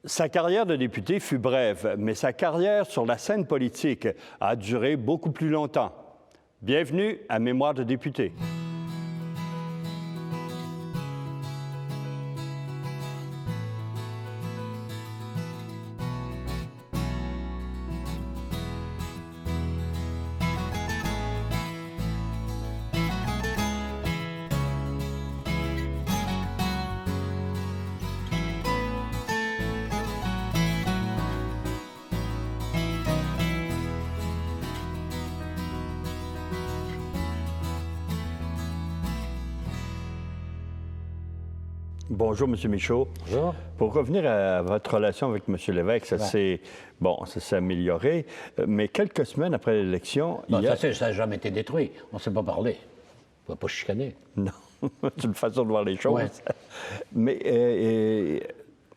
Sa carrière de député fut brève, mais sa carrière sur la scène politique a duré beaucoup plus longtemps. Bienvenue à Mémoire de député. Bonjour, M. Michaud. Bonjour. Pour revenir à votre relation avec M. Lévesque, ça s'est amélioré, mais quelques semaines après l'élection... Ça n'a jamais été détruit. On ne s'est pas parlé. On ne va pas chicaner. Non, c'est une façon de voir les choses. Ouais. Mais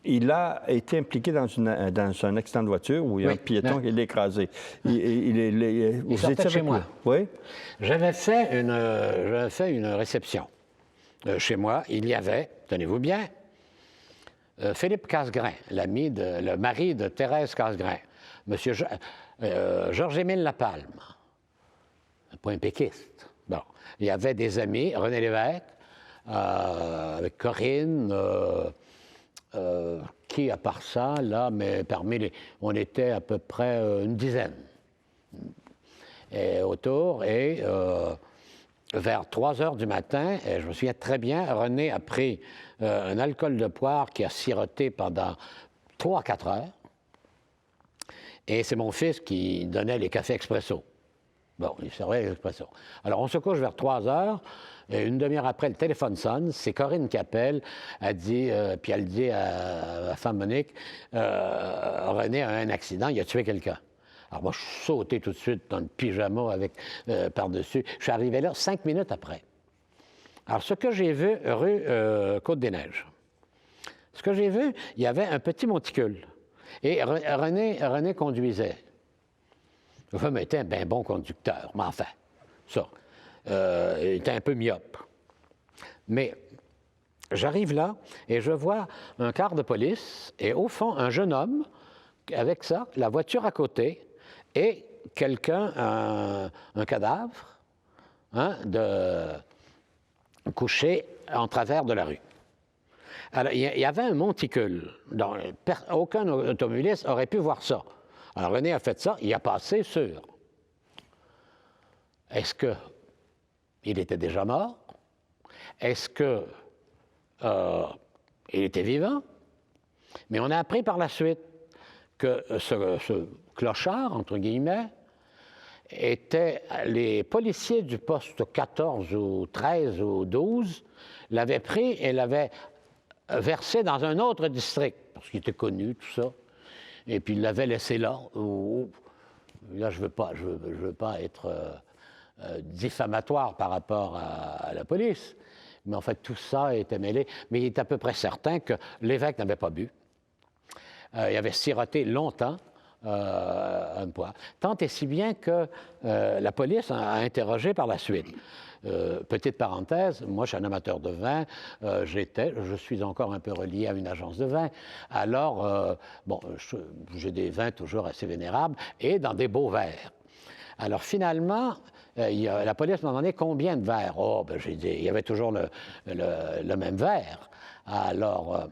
il a été impliqué dans un accident de voiture où il y a un piéton qui l'a écrasé. Il sortait de chez moi. Oui? J'avais fait une réception. Chez moi, il y avait, tenez-vous bien, Philippe Casgrain, le mari de Thérèse Casgrain, Monsieur Georges-Émile Lapalme, pas un péquiste. Bon, il y avait des amis, René Lévesque, avec Corinne, qui, à part ça, là, mais on était à peu près une dizaine autour, et vers 3 heures du matin, je me souviens très bien, René a pris un alcool de poire qui a siroté pendant 3 à 4 heures. Et c'est mon fils qui donnait les cafés expresso. Bon, il servait l'expresso. Alors, on se couche vers 3 heures. Et une demi-heure après, le téléphone sonne. C'est Corinne qui appelle. Elle dit, puis elle dit à la femme Monique, René a un accident, il a tué quelqu'un. Alors moi, je suis sauté tout de suite dans le pyjama avec par-dessus. Je suis arrivé là 5 minutes après. Alors, ce que j'ai vu, rue Côte-des-Neiges, ce que j'ai vu, il y avait un petit monticule. Et René conduisait. Le femme était un bien bon conducteur, mais enfin, ça. Il était un peu myope. Mais j'arrive là et je vois un car de police et au fond, un jeune homme avec ça, la voiture à côté, et quelqu'un, un cadavre, couché en travers de la rue. Alors, il y avait un monticule. Donc, aucun automobiliste aurait pu voir ça. Alors, René a fait ça, il a passé sur. Est-ce qu'il était déjà mort? Est-ce qu'il était vivant? Mais on a appris par la suite que ce clochard, entre guillemets, était les policiers du poste 14 ou 13 ou 12 l'avaient pris et l'avaient versé dans un autre district, parce qu'il était connu, tout ça, et puis ils l'avaient laissé là. Là, je veux pas être diffamatoire par rapport à la police, mais en fait, tout ça était mêlé. Mais il est à peu près certain que l'évêque n'avait pas bu. Il avait siroté longtemps un poids. Tant et si bien que la police a interrogé par la suite. Petite parenthèse, moi je suis un amateur de vin, je suis encore un peu relié à une agence de vin. Alors, j'ai des vins toujours assez vénérables et dans des beaux verres. Alors finalement, la police m'a demandé combien de verres. Oh, ben j'ai dit, il y avait toujours le même verre. Alors,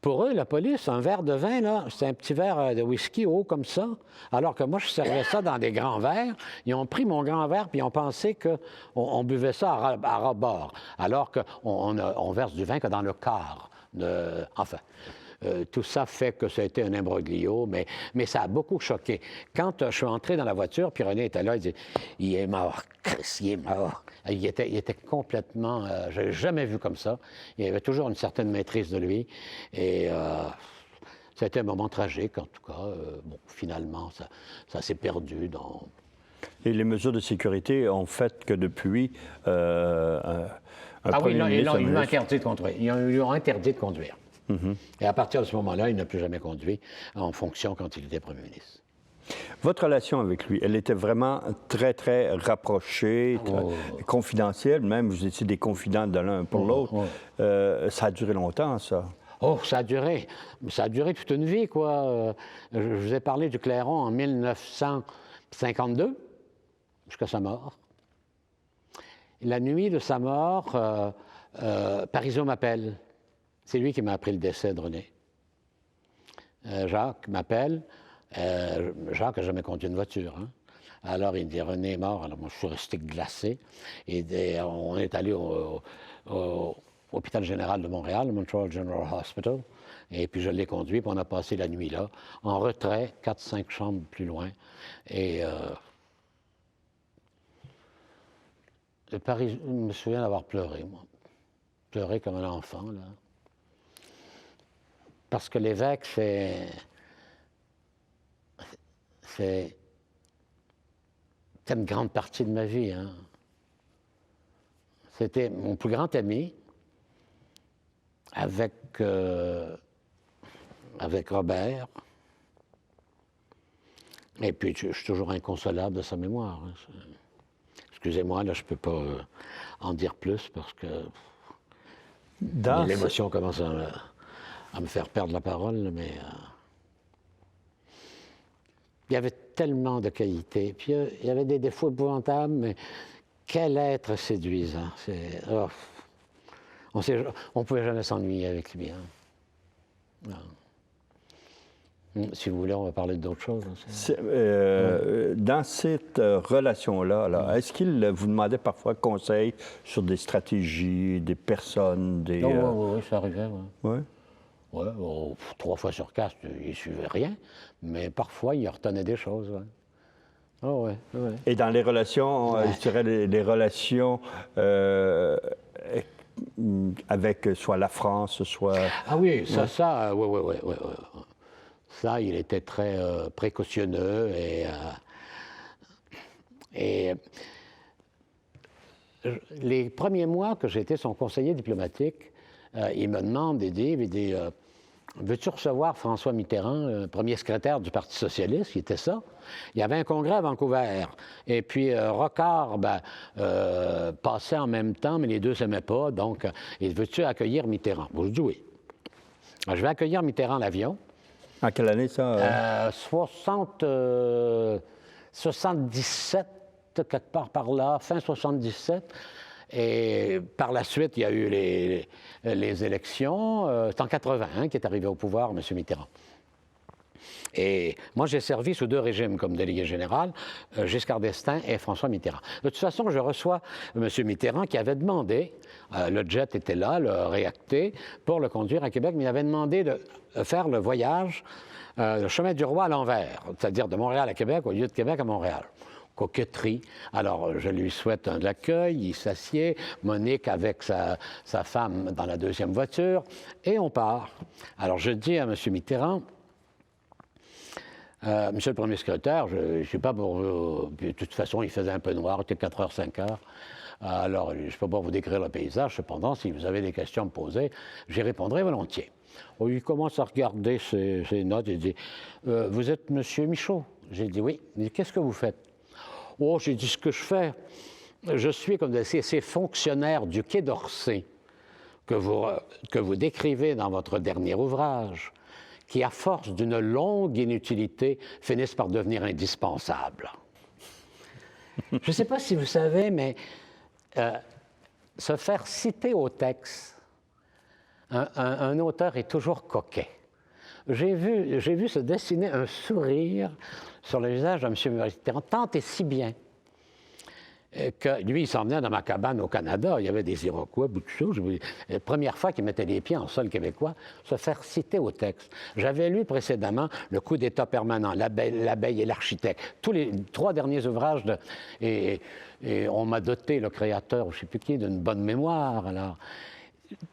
pour eux, la police, un verre de vin, là, c'est un petit verre de whisky haut comme ça, alors que moi, je servais ça dans des grands verres. Ils ont pris mon grand verre, puis ils ont pensé qu'on buvait ça à rebord, alors qu'on verse du vin que dans le quart. Enfin, tout ça fait que ça a été un imbroglio, mais ça a beaucoup choqué. Quand je suis entré dans la voiture, puis René était là, il dit « Il est mort, Chris, il est mort ». Il était complètement... je n'avais jamais vu comme ça. Il avait toujours une certaine maîtrise de lui. Et ça a été un moment tragique, en tout cas. Finalement, ça s'est perdu dans... Et les mesures de sécurité ont fait que depuis... ils l'ont interdit de conduire. Ils lui ont interdit de conduire. Mm-hmm. Et à partir de ce moment-là, il n'a plus jamais conduit en fonction quand il était premier ministre. Votre relation avec lui, elle était vraiment très, très rapprochée, très confidentielle, même vous étiez des confidents de l'un pour l'autre. Ça a duré longtemps, ça? Oh, ça a duré toute une vie, quoi. Je vous ai parlé du Clairon en 1952, jusqu'à sa mort. La nuit de sa mort, Parisot m'appelle. C'est lui qui m'a appris le décès de René. Jacques m'appelle. Jacques n'a jamais conduit une voiture. Hein. Alors il dit René est mort. Alors moi je suis resté glacé. Et on est allé au hôpital général de Montréal, le Montreal General Hospital. Et puis je l'ai conduit, puis on a passé la nuit là, en retrait, 4-5 chambres plus loin. Et Paris, je me souviens d'avoir pleuré, moi. Pleuré comme un enfant, là. Parce que l'évêque, c'est une grande partie de ma vie. Hein. C'était mon plus grand ami, avec Robert. Et puis, je suis toujours inconsolable de sa mémoire. Hein. Excusez-moi, là, je ne peux pas en dire plus parce que l'émotion commence à me faire perdre la parole, mais il y avait tellement de qualités. Puis il y avait des défauts épouvantables, mais quel être séduisant. On ne pouvait jamais s'ennuyer avec lui. Hein. Si vous voulez, on va parler d'autres choses. Dans cette relation-là, est-ce qu'il vous demandait parfois conseil sur des stratégies, des personnes, des... Oui, ça arrivait. Oui? Oui, 3 fois sur 4, il ne suivait rien, mais parfois, il retenait des choses. Ouais. Oh, ouais. Et dans les relations, je dirais les relations avec soit la France, soit... Ah oui, oui. Ça, il était très précautionneux et les premiers mois que j'étais son conseiller diplomatique, il me demande, il dit veux-tu recevoir François Mitterrand, premier secrétaire du Parti socialiste, qui était ça? Il y avait un congrès à Vancouver. Et puis Rocard passait en même temps, mais les deux ne s'aimaient pas. Donc, veux-tu accueillir Mitterrand? Bon, je dis oui. Alors, je vais accueillir Mitterrand à l'avion. En quelle année, ça? 77, quelque part par là, fin 77. Et par la suite, il y a eu les élections. C'est en 80 qui est arrivé au pouvoir, M. Mitterrand. Et moi, j'ai servi sous 2 régimes comme délégué général, Giscard d'Estaing et François Mitterrand. De toute façon, je reçois M. Mitterrand qui avait demandé, le jet était là, le réacté, pour le conduire à Québec, mais il avait demandé de faire le voyage, le chemin du roi à l'envers, c'est-à-dire de Montréal à Québec au lieu de Québec à Montréal. Coquetterie. Alors, je lui souhaite un accueil, il s'assied, Monique avec sa femme dans la 2e voiture, et on part. Alors, je dis à M. Mitterrand, Monsieur le Premier secrétaire, je ne suis pas pour vous. De toute façon, il faisait un peu noir, il était 4h, 5h. Alors, je ne peux pas vous décrire le paysage. Cependant, si vous avez des questions à me poser, j'y répondrai volontiers. Oh, il commence à regarder ses notes et dit vous êtes Monsieur Michaud? J'ai dit oui. Il dit qu'est-ce que vous faites? Oh, j'ai dit ce que je fais. Je suis comme ces fonctionnaires du Quai d'Orsay que vous décrivez dans votre dernier ouvrage, qui, à force d'une longue inutilité, finissent par devenir indispensables. Je ne sais pas si vous savez, mais se faire citer au texte, un auteur est toujours coquet. J'ai vu se dessiner un sourire sur le visage de M. Mitterrand, tant et si bien que lui, il s'en venait dans ma cabane au Canada, il y avait des Iroquois, beaucoup de choses. La première fois qu'il mettait les pieds en sol québécois, se faire citer au texte. J'avais lu précédemment Le coup d'État permanent, L'abeille et l'architecte, tous les 3 derniers ouvrages, et on m'a doté, le créateur, je ne sais plus qui, d'une bonne mémoire. Alors,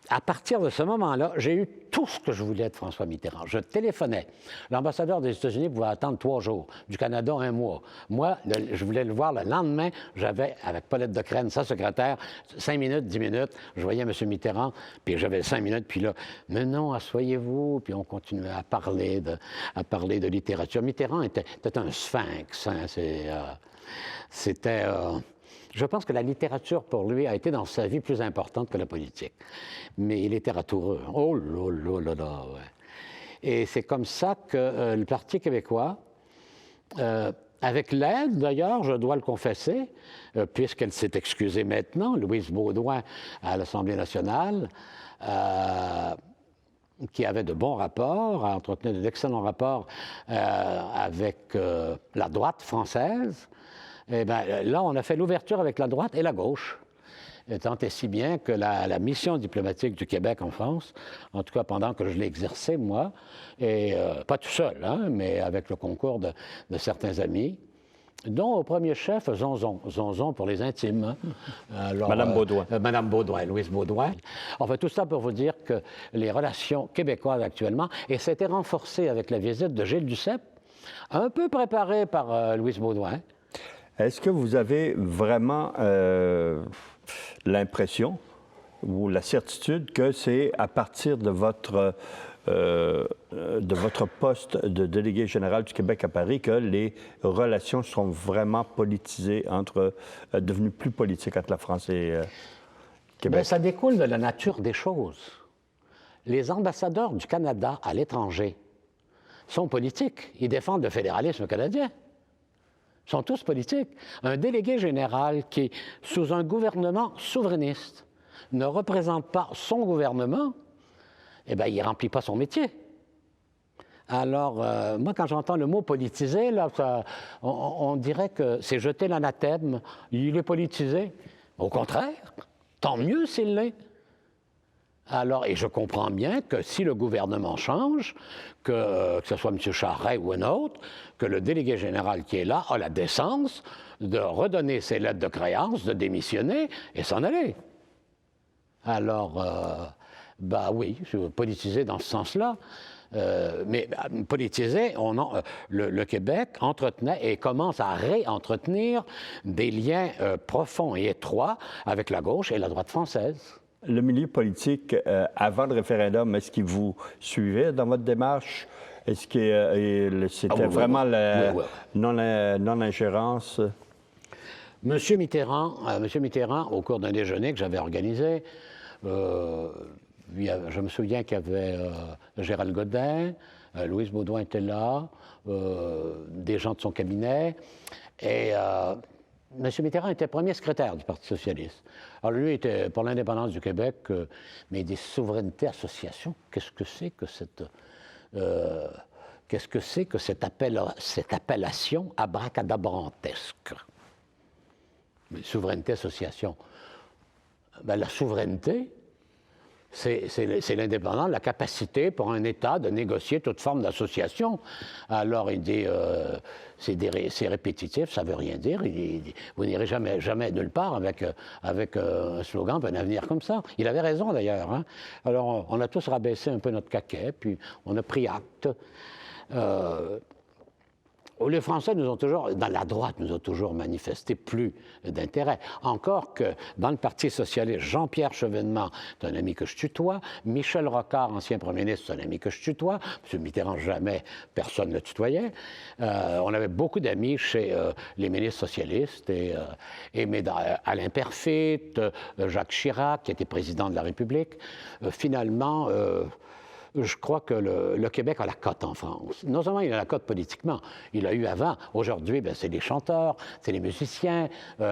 à partir de ce moment-là, j'ai eu tout ce que je voulais de François Mitterrand. Je téléphonais. L'ambassadeur des États-Unis pouvait attendre 3 jours, du Canada 1 mois. Moi, je voulais le voir le lendemain. J'avais, avec Paulette de Crène, sa secrétaire, 5 minutes, 10 minutes. Je voyais M. Mitterrand, puis j'avais 5 minutes, puis là, mais non, asseyez-vous. Puis on continuait à parler de littérature. Mitterrand était un sphinx. Hein, c'était... Je pense que la littérature, pour lui, a été dans sa vie plus importante que la politique. Mais il était ratoureux. Oh là là là là, ouais. Et c'est comme ça que le Parti québécois, avec l'aide, d'ailleurs, je dois le confesser, puisqu'elle s'est excusée maintenant, Louise Baudouin à l'Assemblée nationale, qui avait de bons rapports, entretenait d'excellents rapports avec la droite française. Et bien, là, on a fait l'ouverture avec la droite et la gauche. Tant et si bien que la mission diplomatique du Québec en France, en tout cas pendant que je l'ai exercée, moi, et pas tout seul, hein, mais avec le concours de certains amis, dont au premier chef, Zonzon pour les intimes. Hein. Alors, Madame Baudouin. Madame Baudouin, Louise Baudouin. Enfin, tout ça pour vous dire que les relations québécoises actuellement, et ça a été renforcé avec la visite de Gilles Duceppe, un peu préparée par Louise Baudouin. Est-ce que vous avez vraiment l'impression ou la certitude que c'est à partir de votre poste de délégué général du Québec à Paris que les relations sont vraiment politisées devenues plus politiques entre la France et Québec? Bien, ça découle de la nature des choses. Les ambassadeurs du Canada à l'étranger sont politiques. Ils défendent le fédéralisme canadien. Ils sont tous politiques. Un délégué général qui, sous un gouvernement souverainiste, ne représente pas son gouvernement, eh bien, il ne remplit pas son métier. Alors, moi, quand j'entends le mot « politisé », là, on dirait que c'est jeter l'anathème. Il est politisé. Au contraire, tant mieux s'il l'est. Alors, et je comprends bien que si le gouvernement change, que ce soit M. Charest ou un autre, que le délégué général qui est là a la décence de redonner ses lettres de créance, de démissionner et s'en aller. Alors, bah oui, politisé dans ce sens-là. Mais politisé, le Québec entretenait et commence à réentretenir des liens profonds et étroits avec la gauche et la droite française. Le milieu politique, avant le référendum, est-ce qu'il vous suivait dans votre démarche? Est-ce que c'était vraiment la non-ingérence? Monsieur Mitterrand, au cours d'un déjeuner que j'avais organisé, je me souviens qu'il y avait Gérald Godin, Louise Baudouin était là, des gens de son cabinet, et M. Mitterrand était premier secrétaire du Parti socialiste. Alors lui était pour l'indépendance du Québec, mais des souverainetés associations, qu'est-ce que c'est que cette appellation abracadabrantesque? Souveraineté association. Ben, la souveraineté, c'est l'indépendance, la capacité pour un État de négocier toute forme d'association. Alors, il dit, c'est répétitif, ça ne veut rien dire. Vous n'irez jamais nulle part avec un slogan, un avenir comme ça. Il avait raison, d'ailleurs. Hein? Alors, on a tous rabaissé un peu notre caquet, puis on a pris acte. Les Français dans la droite, nous ont toujours manifesté plus d'intérêt. Encore que dans le Parti socialiste, Jean-Pierre Chevènement, c'est un ami que je tutoie, Michel Rocard, ancien premier ministre, c'est un ami que je tutoie, M. Mitterrand, jamais personne ne le tutoyait. On avait beaucoup d'amis chez les ministres socialistes, Alain Perfit, Jacques Chirac, qui était président de la République. Finalement, je crois que le Québec a la cote en France. Non seulement il a la cote politiquement, il l'a eu avant. Aujourd'hui, ben, c'est les chanteurs, c'est les musiciens,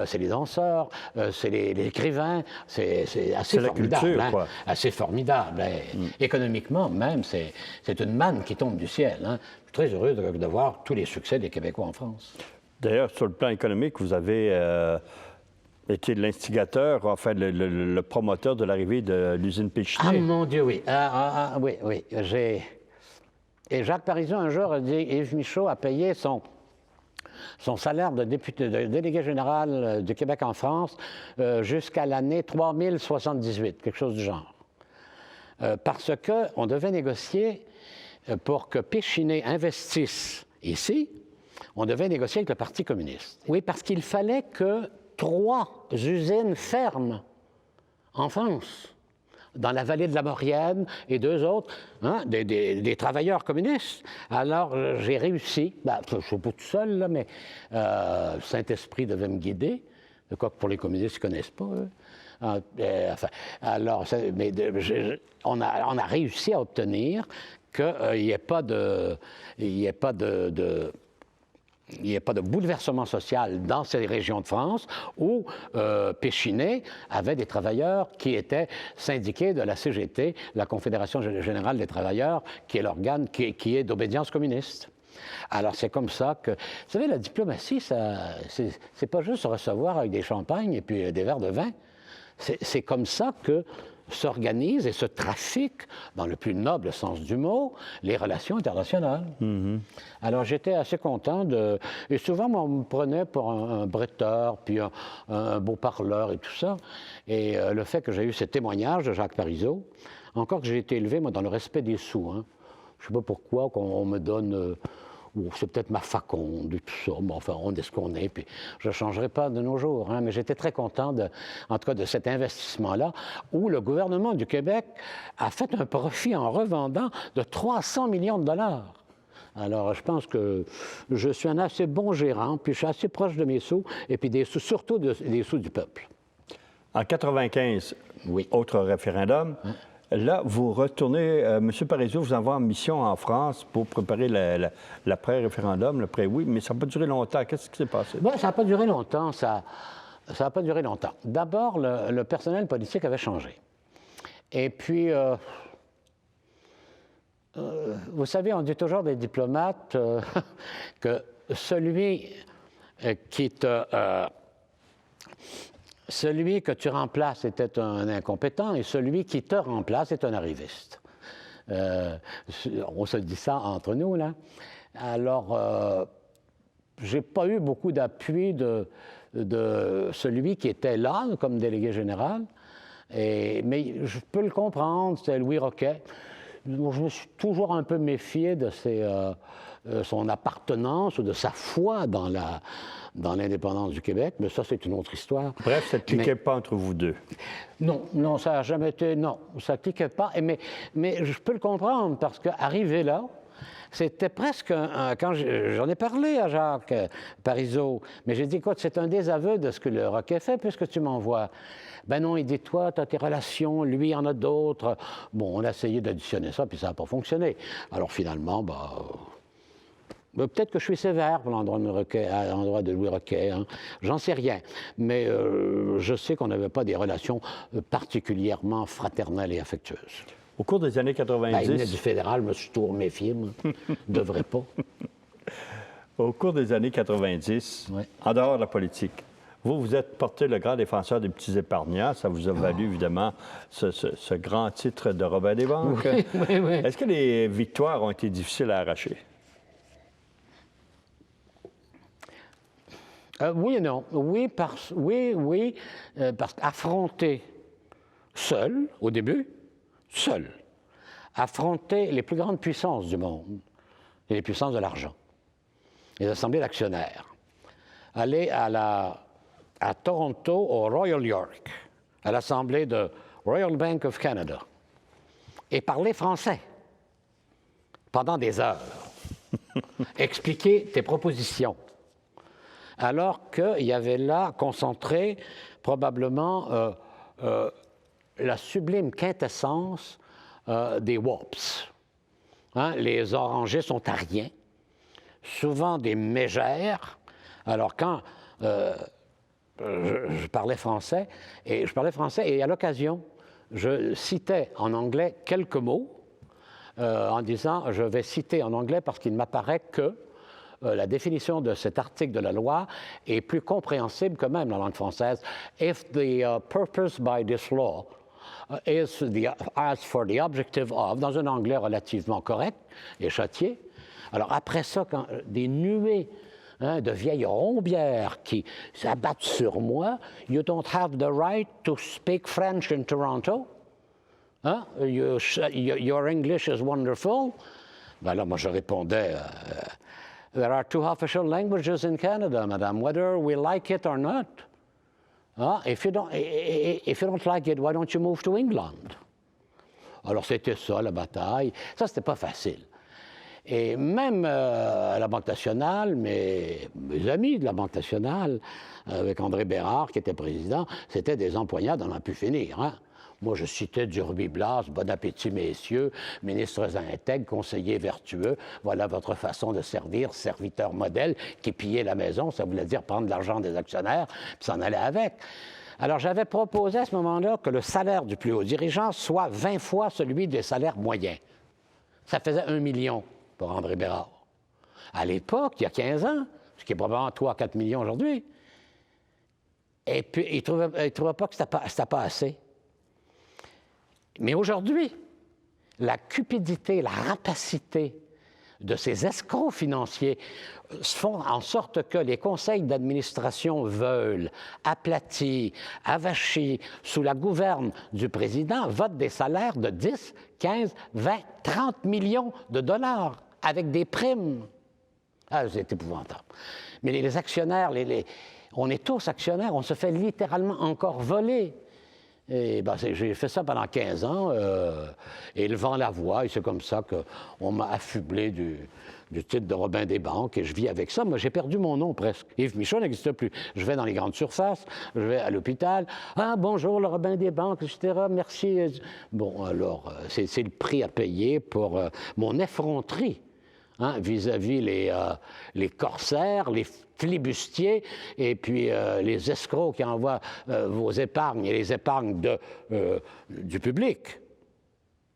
c'est les danseurs, c'est les écrivains. C'est assez formidable. Culture, hein? Quoi. Assez formidable. Économiquement, même, c'est une manne qui tombe du ciel. Hein? Je suis très heureux de voir tous les succès des Québécois en France. D'ailleurs, sur le plan économique, vous avez été l'instigateur, enfin le promoteur de l'arrivée de l'usine Péchiné. Ah mon Dieu, oui. Oui. Et Jacques Parizeau, un jour, a dit, Yves Michaud a payé son salaire de délégué général du Québec en France jusqu'à l'année 3078, quelque chose du genre. Parce qu'on devait négocier pour que Péchiné investisse ici, on devait négocier avec le Parti communiste. Oui, parce qu'il fallait que 3 usines ferment en France, dans la vallée de la Maurienne et 2 autres, hein, des travailleurs communistes. Alors, j'ai réussi, je ne suis pas tout seul, là, mais le Saint-Esprit devait me guider. Quoi que pour les communistes, ils ne connaissent pas, eux. Enfin, alors, on a réussi à obtenir qu'il n'y ait pas de bouleversement social dans ces régions de France où Péchinet avait des travailleurs qui étaient syndiqués de la CGT, la Confédération Générale des Travailleurs, qui est l'organe qui est d'obédience communiste. Alors, c'est comme ça que... Vous savez, la diplomatie, c'est pas juste se recevoir avec des champagnes et puis des verres de vin. C'est comme ça que s'organisent et se trafiquent, dans le plus noble sens du mot, les relations internationales. Mm-hmm. Alors, j'étais assez content de... Et souvent, moi, on me prenait pour un bretteur, puis un beau parleur et tout ça. Et le fait que j'ai eu ce témoignage de Jacques Parizeau, encore que j'ai été élevé, moi, dans le respect des sous. Hein. Je ne sais pas pourquoi qu'on me donne... c'est peut-être ma faconde et tout ça, mais enfin, on est ce qu'on est, puis je ne changerai pas de nos jours. Hein, mais j'étais très content, en tout cas, de cet investissement-là, où le gouvernement du Québec a fait un profit en revendant de 300 millions de dollars. Alors, je pense que je suis un assez bon gérant, puis je suis assez proche de mes sous, et puis des sous, surtout des sous du peuple. En 95, oui. Autre référendum. Là, vous retournez, M. Parizeau vous envoie en mission en France pour préparer l'après-référendum, le pré-oui, mais ça n'a pas duré longtemps. Qu'est-ce qui s'est passé? Bon, ça n'a pas duré longtemps, ça n'a pas duré longtemps. D'abord, le personnel politique avait changé. Et puis, vous savez, on dit toujours des diplomates que celui que tu remplaces était un incompétent et celui qui te remplace est un arriviste. On se dit ça entre nous, là. Alors, je n'ai pas eu beaucoup d'appui de celui qui était là comme délégué général, mais je peux le comprendre, c'était Louis Roquet. Je me suis toujours un peu méfié de son appartenance ou de sa foi dans l'indépendance du Québec, mais ça, c'est une autre histoire. Bref, ça ne cliquait pas entre vous deux. Non, ça n'a jamais été... Non, ça ne cliquait pas. Mais je peux le comprendre, parce qu'arrivé là, c'était presque quand j'en ai parlé à Jacques Parizeau, mais j'ai dit, écoute, c'est un désaveu de ce que le Roquet fait, puisque tu m'envoies. Ben non, il dit, toi, tu as tes relations, lui, il y en a d'autres. Bon, on a essayé d'additionner ça, puis ça n'a pas fonctionné. Alors finalement, peut-être que je suis sévère à l'endroit de Louis Roquet, hein. J'en sais rien. Mais je sais qu'on n'avait pas des relations particulièrement fraternelles et affectueuses. Au cours des années 90... il venait du fédéral, je me suis toujours méfié, moi. Je ne devrais pas. Au cours des années 90, ouais. En dehors de la politique, vous êtes porté le grand défenseur des petits épargnants. Ça vous a valu, évidemment, ce grand titre de Robin des banques. Oui. Est-ce que les victoires ont été difficiles à arracher? Oui et non. Oui, parce qu'affronter seul, au début, affronter les plus grandes puissances du monde, et les puissances de l'argent, les assemblées d'actionnaires, aller à Toronto, au Royal York, à l'assemblée de Royal Bank of Canada, et parler français pendant des heures, expliquer tes propositions, alors qu'il y avait là concentré probablement la sublime quintessence des WAPs. Hein, les orangers sont à rien, souvent des mégères. Alors quand je parlais français, et à l'occasion, je citais en anglais quelques mots, en disant, je vais citer en anglais parce qu'il m'apparaît que la définition de cet article de la loi est plus compréhensible que même la langue française. If the purpose by this law is as for the objective of, dans un anglais relativement correct et châtié. Alors après ça, quand des nuées de vieilles rombières qui s'abattent sur moi, you don't have the right to speak French in Toronto. Hein? Your English is wonderful. Ben là, moi, je répondais, there are two official languages in Canada, madame, whether we like it or not. If you don't like it, why don't you move to England? Alors, c'était ça, la bataille. Ça, c'était pas facile. Et même à la Banque nationale, mes amis de la Banque nationale, avec André Bérard, qui était président, c'était des empoignades, on en a pu finir. Hein? Moi, je citais Durby Blas, bon appétit, messieurs, ministres intègres, conseillers vertueux, voilà votre façon de servir, serviteur modèle, qui pillait la maison, ça voulait dire prendre l'argent des actionnaires, puis s'en aller avec. Alors, j'avais proposé à ce moment-là que le salaire du plus haut dirigeant soit 20 fois celui des salaires moyens. Ça faisait 1 million pour André Bérard. À l'époque, il y a 15 ans, ce qui est probablement 3 à 4 millions aujourd'hui. Et puis, il ne trouvait pas que ce n'était pas assez. Mais aujourd'hui, la cupidité, la rapacité de ces escrocs financiers font en sorte que les conseils d'administration veulent, aplatis, avachis, sous la gouverne du président, votent des salaires de 10, 15, 20, 30 millions de dollars avec des primes. Ah, c'est épouvantable. Mais les actionnaires, on est tous actionnaires, on se fait littéralement encore voler. Et ben, j'ai fait ça pendant 15 ans, élevant la voix, et c'est comme ça qu'on m'a affublé du titre de Robin des banques, et je vis avec ça. Moi, j'ai perdu mon nom presque. Yves Michaud n'existe plus. Je vais dans les grandes surfaces, je vais à l'hôpital. Ah, bonjour, le Robin des banques, etc., merci. Bon, alors, c'est le prix à payer pour mon effronterie. Hein, vis-à-vis les corsaires, les flibustiers et puis les escrocs qui envoient vos épargnes et les épargnes du public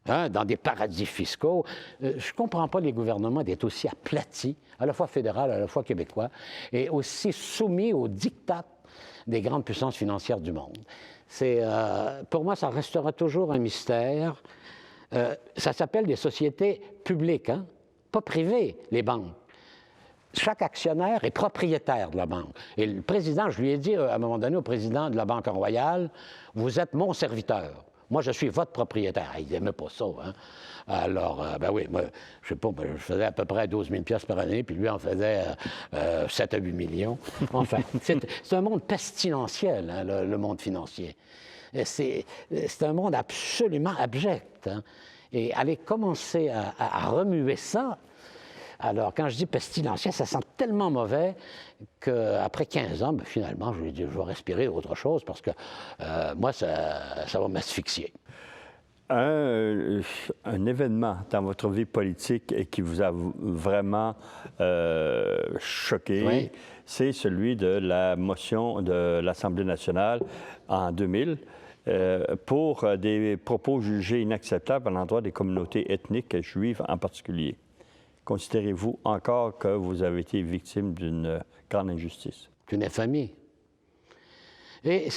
hein, dans des paradis fiscaux. Je ne comprends pas les gouvernements d'être aussi aplatis, à la fois fédéral, à la fois québécois, et aussi soumis aux diktats des grandes puissances financières du monde. Pour moi, ça restera toujours un mystère. Ça s'appelle des sociétés publiques, hein? Pas privées, les banques. Chaque actionnaire est propriétaire de la banque. Et le président, je lui ai dit à un moment donné au président de la Banque Royale, vous êtes mon serviteur. Moi, je suis votre propriétaire. Il n'aimait pas ça. Hein? Alors, ben oui, moi, je sais pas, je faisais à peu près 12 000 $ par année, puis lui en faisait 7 à 8 millions. Enfin, c'est un monde pestilentiel, hein, le monde financier. C'est un monde absolument abject. Hein? Et aller commencer à remuer ça, alors quand je dis pestilentiel, ça sent tellement mauvais qu'après 15 ans, ben, finalement, je lui ai dit, je vais respirer autre chose parce que moi, ça va m'asphyxier. Un événement dans votre vie politique et qui vous a vraiment choqué, oui, c'est celui de la motion de l'Assemblée nationale en 2000 pour des propos jugés inacceptables à l'endroit des communautés ethniques juives en particulier. Considérez-vous encore que vous avez été victime d'une grande injustice? D'une infamie. Et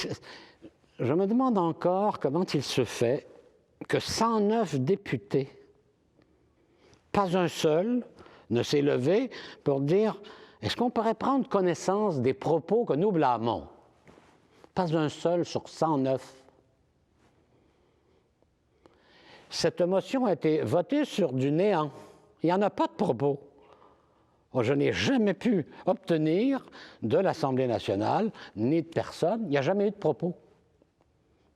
je me demande encore comment il se fait que 109 députés, pas un seul, ne s'est levé pour dire « Est-ce qu'on pourrait prendre connaissance des propos que nous blâmons? » Pas un seul sur 109. Cette motion a été votée sur du néant. Il n'y en a pas de propos. Je n'ai jamais pu obtenir de l'Assemblée nationale, ni de personne, il n'y a jamais eu de propos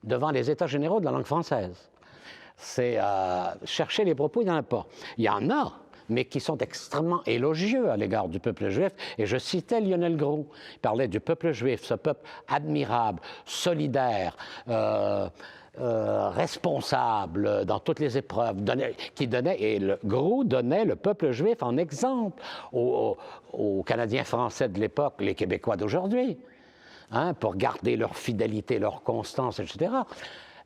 devant les États généraux de la langue française. C'est chercher les propos, il n'y en a pas. Il y en a, mais qui sont extrêmement élogieux à l'égard du peuple juif. Et je citais Lionel Groulx. Il parlait du peuple juif, ce peuple admirable, solidaire, responsable dans toutes les épreuves, Groulx donnait le peuple juif en exemple aux Canadiens français de l'époque, les Québécois d'aujourd'hui, hein, pour garder leur fidélité, leur constance, etc.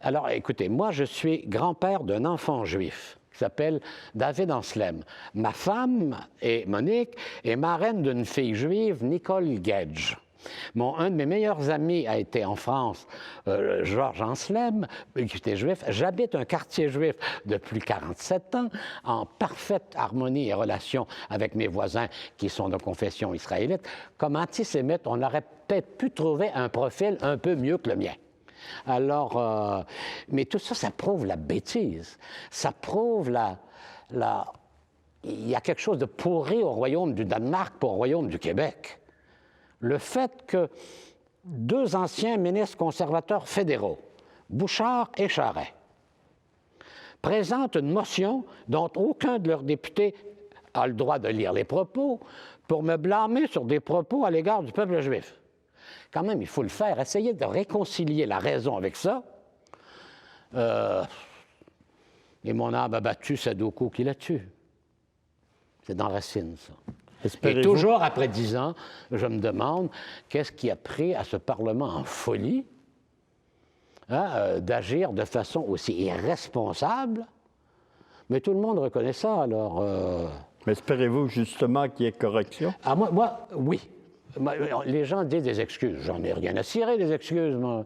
Alors, écoutez, moi, je suis grand-père d'un enfant juif qui s'appelle David Anselm. Ma femme, Monique, est marraine d'une fille juive, Nicole Gage. Un de mes meilleurs amis a été en France, Georges Anselm, qui était juif. J'habite un quartier juif depuis 47 ans, en parfaite harmonie et relation avec mes voisins qui sont de confession israélite. Comme antisémite, on aurait peut-être pu trouver un profil un peu mieux que le mien. Alors, mais tout ça, ça prouve la bêtise. Ça prouve il y a quelque chose de pourri au royaume du Danemark pour au royaume du Québec. Le fait que deux anciens ministres conservateurs fédéraux, Bouchard et Charest, présentent une motion dont aucun de leurs députés a le droit de lire les propos pour me blâmer sur des propos à l'égard du peuple juif. Quand même, il faut le faire. Essayer de réconcilier la raison avec ça. Et mon âme a battu Sadoko qui la tue. C'est dans Racine, ça. Et toujours après 10 ans, je me demande qu'est-ce qui a pris à ce Parlement en folie d'agir de façon aussi irresponsable. Mais tout le monde reconnaît ça, alors... Mais espérez-vous justement qu'il y ait correction? Ah, moi, oui. Les gens disent des excuses. J'en ai rien à cirer, des excuses, moi.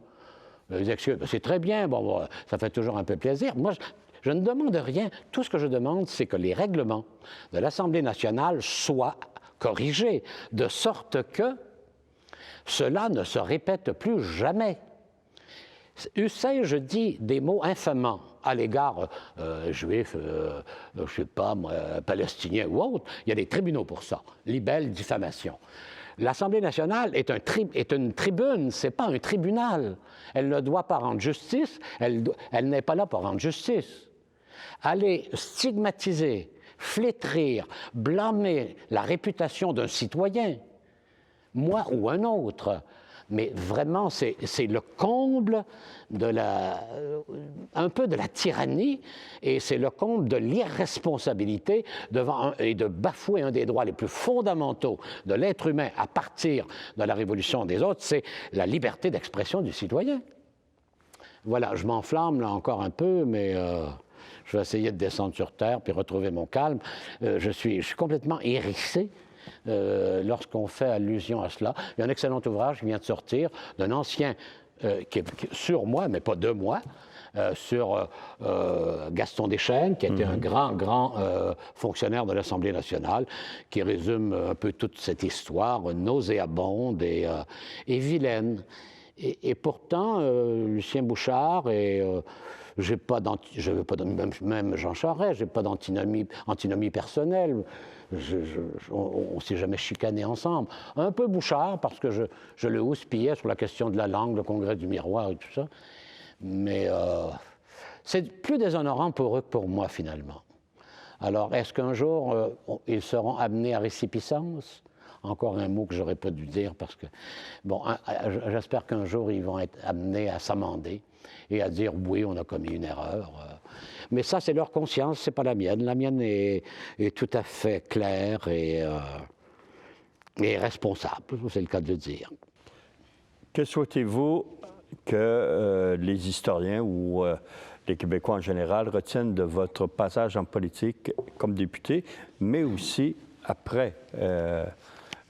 Les excuses, c'est très bien, bon, ça fait toujours un peu plaisir. Moi, je ne demande rien. Tout ce que je demande, c'est que les règlements de l'Assemblée nationale soient corrigés, de sorte que cela ne se répète plus jamais. Eussé-je dit des mots infamants à l'égard juifs, je ne sais pas, moi, palestiniens ou autres, il y a des tribunaux pour ça. Libelle, diffamation. L'Assemblée nationale est une tribune, ce n'est pas un tribunal. Elle ne doit pas rendre justice, elle n'est pas là pour rendre justice. Aller stigmatiser, flétrir, blâmer la réputation d'un citoyen, moi ou un autre, mais vraiment, c'est le comble de un peu de la tyrannie et c'est le comble de l'irresponsabilité et de bafouer un des droits les plus fondamentaux de l'être humain à partir de la révolution des autres, c'est la liberté d'expression du citoyen. Voilà, je m'enflamme là encore un peu, mais je vais essayer de descendre sur terre puis retrouver mon calme. Je suis complètement hérissé. Lorsqu'on fait allusion à cela. Il y a un excellent ouvrage qui vient de sortir d'un ancien, qui est sur moi, mais pas de moi, sur Gaston Deschênes, qui était un grand fonctionnaire de l'Assemblée nationale, qui résume un peu toute cette histoire nauséabonde et vilaine. Et pourtant, Lucien Bouchard et... même Jean Charest, je n'ai pas d'antinomie personnelle. On ne s'est jamais chicané ensemble. Un peu Bouchard, parce que je le houspillais sur la question de la langue, le congrès du miroir et tout ça. Mais c'est plus déshonorant pour eux que pour moi, finalement. Alors, est-ce qu'un jour, ils seront amenés à récipiscence? Encore un mot que j'aurais pas dû dire, parce que... Bon, j'espère qu'un jour, ils vont être amenés à s'amender et à dire, oui, on a commis une erreur. Mais ça, c'est leur conscience, c'est pas la mienne. La mienne est tout à fait claire et responsable, c'est le cas de le dire. Que souhaitez-vous que les historiens ou les Québécois en général retiennent de votre passage en politique comme député, mais aussi après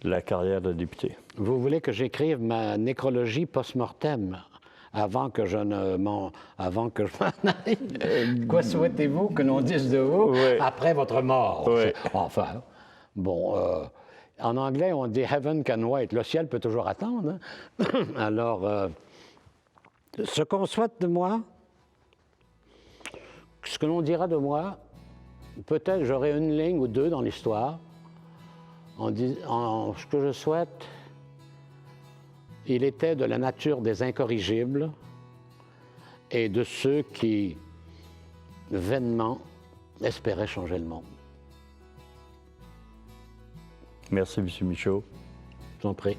la carrière de député? Vous voulez que j'écrive ma nécrologie post-mortem avant que je m'en aille? Quoi souhaitez-vous que l'on dise de vous après votre mort? Oui. Enfin, bon, en anglais, on dit « heaven can wait ». Le ciel peut toujours attendre. Hein? Alors, ce qu'on souhaite de moi, ce que l'on dira de moi, peut-être j'aurai une ligne ou deux dans l'histoire. Ce que je souhaite, il était de la nature des incorrigibles et de ceux qui, vainement, espéraient changer le monde. Merci, M. Michaud. Je vous en prie.